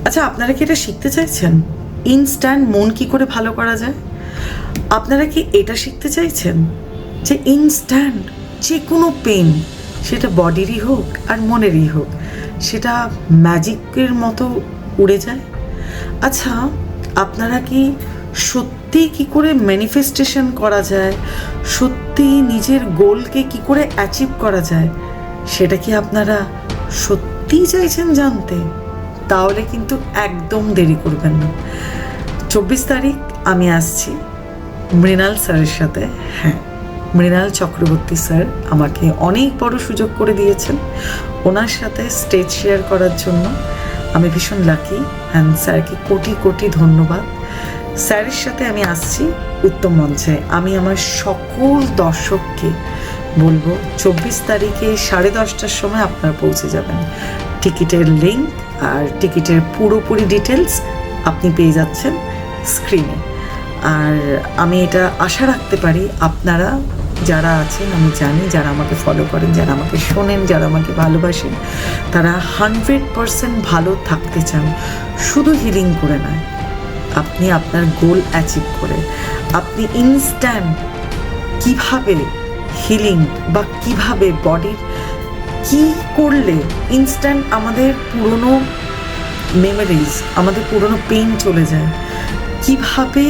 আচ্ছা, আপনারা কি এটা শিখতে চাইছেন? ইনস্ট্যান্ট মন কি করে ভালো করা যায়? আপনারা কি এটা শিখতে চাইছেন যে ইনস্ট্যান্ট যে কোনো পেন, সেটা বডিরই হোক আর মনেরই হোক, সেটা ম্যাজিকের মতো উড়ে যায়? আচ্ছা, আপনারা কি সত্যি কি করে ম্যানিফেস্টেশন করা যায়, সত্যি নিজের গোলকে কি করে অ্যাচিভ করা যায়, সেটা কি আপনারা সত্যিই চাইছেন জানতে? তাহলে কিন্তু একদম দেরি করবেন না। 24 তারিখ আমি আসছি মৃণাল স্যারের সাথে। হ্যাঁ, মৃণাল চক্রবর্তী স্যার আমাকে অনেক বড় সুযোগ করে দিয়েছেন ওনার সাথে স্টেজ শেয়ার করার জন্য। আমি ভীষণ লাকি, অ্যান্ড স্যারকে কোটি কোটি ধন্যবাদ। স্যারের সাথে আমি আসছি উত্তম মঞ্চে। আমি আমার সকল দর্শককে বলবো 24 তারিখে 10:30টার সময় আপনারা পৌঁছে যাবেন। টিকিটের লিঙ্ক আর টিকিটের পুরোপুরি ডিটেলস আপনি পেয়ে যাচ্ছেন স্ক্রিনে। আর আমি এটা আশা রাখতে পারি আপনারা যারা আছেন, আমি জানি যারা আমাকে ফলো করেন, যারা আমাকে শোনেন, যারা আমাকে ভালোবাসেন, তারা 100% ভালো থাকতে চান, শুধু হিলিং করে নয়, আপনি আপনার গোল অ্যাচিভ করে। আপনি ইনস্ট্যান্ট কিভাবে হিলিং বা কিভাবে বডির কি করলে ইনস্ট্যান্ট আমাদের পুরনো মেমোরিজ, আমাদের পুরনো পেইন চলে যায়, কিভাবে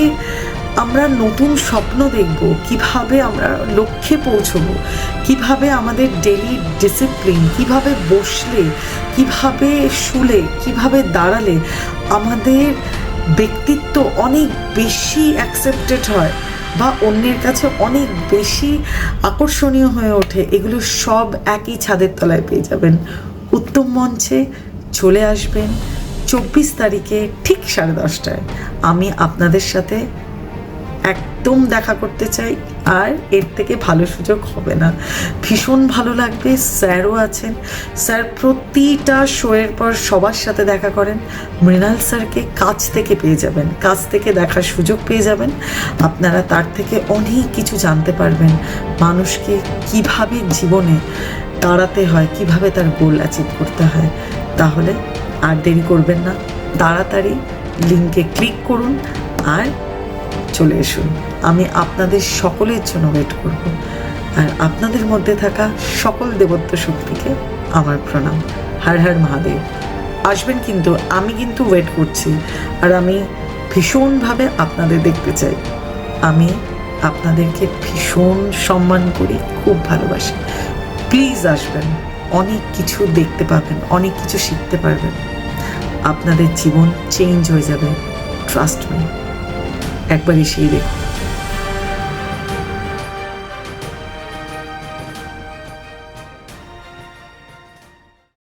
আমরা নতুন স্বপ্ন দেখব, কিভাবে আমরা লক্ষ্যে পৌঁছবো, কিভাবে আমাদের ডেইলি ডিসিপ্লিন, কিভাবে বসলে, কিভাবে শুলে, কিভাবে দাঁড়ালে আমাদের ব্যক্তিত্ব অনেক বেশি অ্যাকসেপ্টেড হয় বা অন্যের কাছে অনেক বেশি আকর্ষণীয় হয়ে ওঠে, এগুলো সব একই ছাদের তলায় পেয়ে যাবেন। উত্তম মঞ্চে চলে আসবেন 24 তারিখে ঠিক 10:30টায়। আমি আপনাদের সাথে একদম দেখা করতে চাই, আর এর থেকে ভালো সুযোগ হবে না। ভীষণ ভালো লাগবে। স্যারও আছেন, স্যার প্রতিটা শোয়ের পর সবার সাথে দেখা করেন। মৃণাল স্যারকে কাছ থেকে পেয়ে যাবেন, কাছ থেকে দেখার সুযোগ পেয়ে যাবেন। আপনারা তার থেকে অনেক কিছু জানতে পারবেন, মানুষকে কিভাবে জীবনে দাঁড়াতে হয়, কিভাবে তার গোল অ্যাচিভ করতে হয়। তাহলে আর দেরি করবেন না, তাড়াতাড়ি লিঙ্কে ক্লিক করুন আর চলে আসুন। আমি আপনাদের সকলের জন্য ওয়েট করব, আর আপনাদের মধ্যে থাকা সকল দেবত্ব শক্তিকে আমার প্রণাম। হর হর মহাদেব। আসবেন কিন্তু, আমি কিন্তু ওয়েট করছি, আর আমি ভীষণভাবে আপনাদের দেখতে চাই। আমি আপনাদেরকে ভীষণ সম্মান করি, খুব ভালোবাসি। প্লিজ আসবেন, অনেক কিছু দেখতে পাবেন, অনেক কিছু শিখতে পারবেন, আপনাদের জীবন চেঞ্জ হয়ে যাবে। ট্রাস্ট মি, একবার এসেই দেখুন।